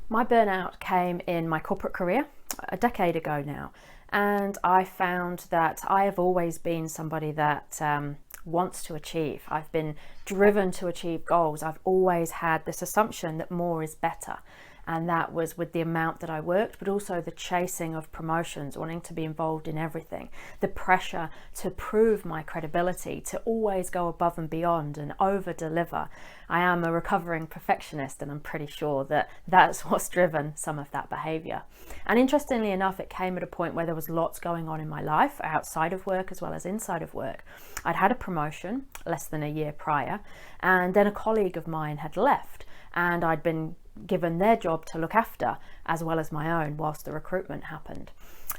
My burnout came in my corporate career a decade ago now, and I found that I have always been somebody that wants to achieve. I've been driven to achieve goals. I've always had this assumption that more is better. And that was with the amount that I worked, but also the chasing of promotions, wanting to be involved in everything, the pressure to prove my credibility, to always go above and beyond and over deliver. I am a recovering perfectionist, and I'm pretty sure that that's what's driven some of that behavior. And interestingly enough, it came at a point where there was lots going on in my life, outside of work as well as inside of work. I'd had a promotion less than a year prior, and then a colleague of mine had left, and I'd been given their job to look after as well as my own whilst the recruitment happened.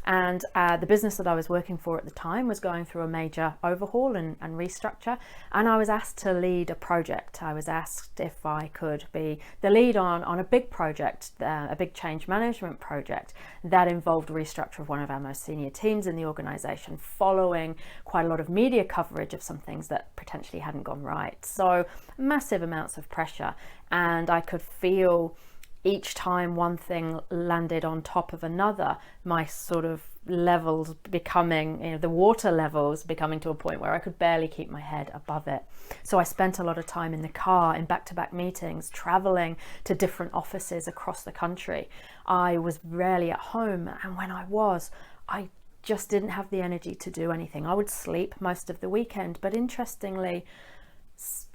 And the business that I was working for at the time was going through a major overhaul and restructure, and I was asked to lead a project. I was asked if I could be the lead on a big project, a big change management project that involved a restructure of one of our most senior teams in the organisation, following quite a lot of media coverage of some things that potentially hadn't gone right. So massive amounts of pressure, and I could feel each time one thing landed on top of another, my sort of levels becoming, the water levels becoming to a point where I could barely keep my head above it. So I spent a lot of time in the car, in back-to-back meetings, traveling to different offices across the country. I was rarely at home, and when I was, I just didn't have the energy to do anything. I would sleep most of the weekend, but interestingly,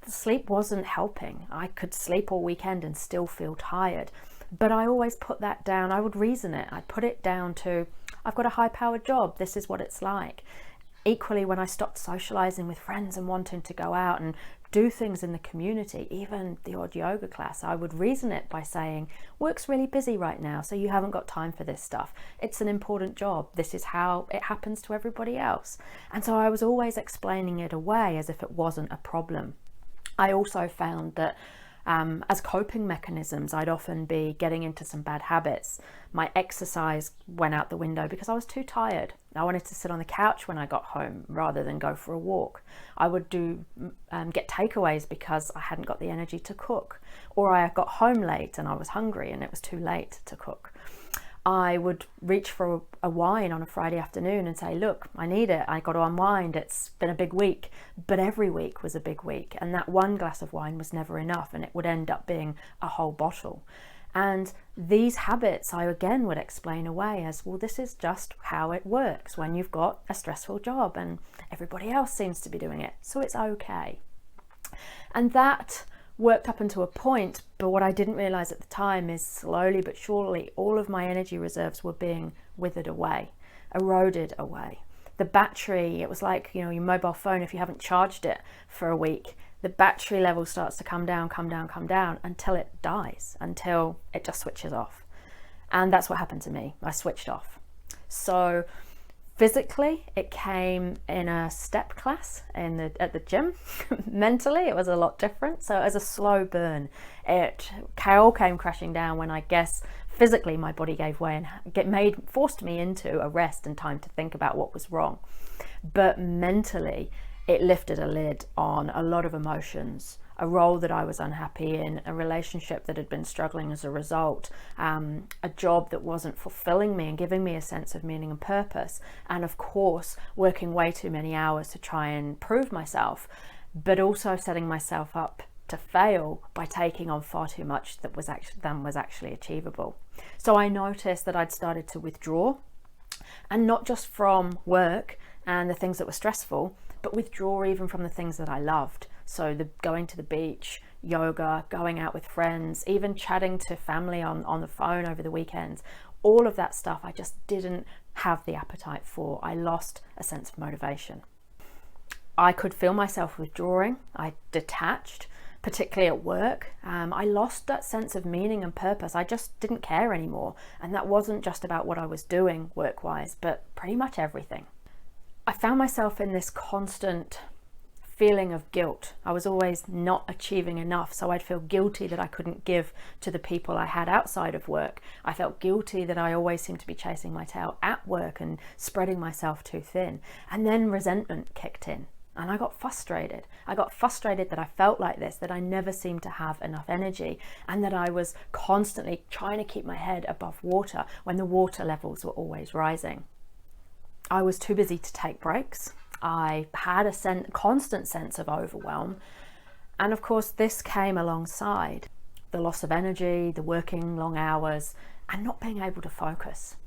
sleep wasn't helping. I could sleep all weekend and still feel tired, but I always put that down. I would reason it. I'd put it down to, I've got a high-powered job. This is what it's like. Equally, when I stopped socializing with friends and wanting to go out and do things in the community, even the odd yoga class, I would reason it by saying, work's really busy right now, so you haven't got time for this stuff. It's an important job. This is how it happens to everybody else. And so I was always explaining it away as if it wasn't a problem. I also found that as coping mechanisms, I'd often be getting into some bad habits. My exercise went out the window because I was too tired. I wanted to sit on the couch when I got home rather than go for a walk. I would get takeaways because I hadn't got the energy to cook, or I got home late and I was hungry and it was too late to cook. I would reach for a wine on a Friday afternoon and say, look, I need it. I got to unwind. It's been a big week. But every week was a big week. And that one glass of wine was never enough. And it would end up being a whole bottle. And these habits I again would explain away as, well, this is just how it works when you've got a stressful job and everybody else seems to be doing it. So it's okay. And that worked up until a point, but what I didn't realize at the time is slowly but surely all of my energy reserves were being withered away, eroded away. The battery, it was like, your mobile phone, if you haven't charged it for a week, the battery level starts to come down until it dies, until it just switches off. And that's what happened to me. I switched off. So physically, it came in a step class at the gym. Mentally, it was a lot different. So as a slow burn, it all came crashing down when I guess physically my body gave way and forced me into a rest and time to think about what was wrong. But mentally, it lifted a lid on a lot of emotions, a role that I was unhappy in, a relationship that had been struggling as a result, a job that wasn't fulfilling me and giving me a sense of meaning and purpose, and of course working way too many hours to try and prove myself, but also setting myself up to fail by taking on far too much than was actually achievable. So I noticed that I'd started to withdraw, and not just from work and the things that were stressful, but withdraw even from the things that I loved. So going to the beach, yoga, going out with friends, even chatting to family on the phone over the weekends, all of that stuff I just didn't have the appetite for. I lost a sense of motivation. I could feel myself withdrawing. I detached, particularly at work. I lost that sense of meaning and purpose. I just didn't care anymore. And that wasn't just about what I was doing work-wise, but pretty much everything. I found myself in this constant feeling of guilt. I was always not achieving enough, so I'd feel guilty that I couldn't give to the people I had outside of work. I felt guilty that I always seemed to be chasing my tail at work and spreading myself too thin. And then resentment kicked in. And I got frustrated. I got frustrated that I felt like this, that I never seemed to have enough energy, and that I was constantly trying to keep my head above water when the water levels were always rising. I was too busy to take breaks. I had a constant sense of overwhelm. And of course, this came alongside the loss of energy, the working long hours, and not being able to focus.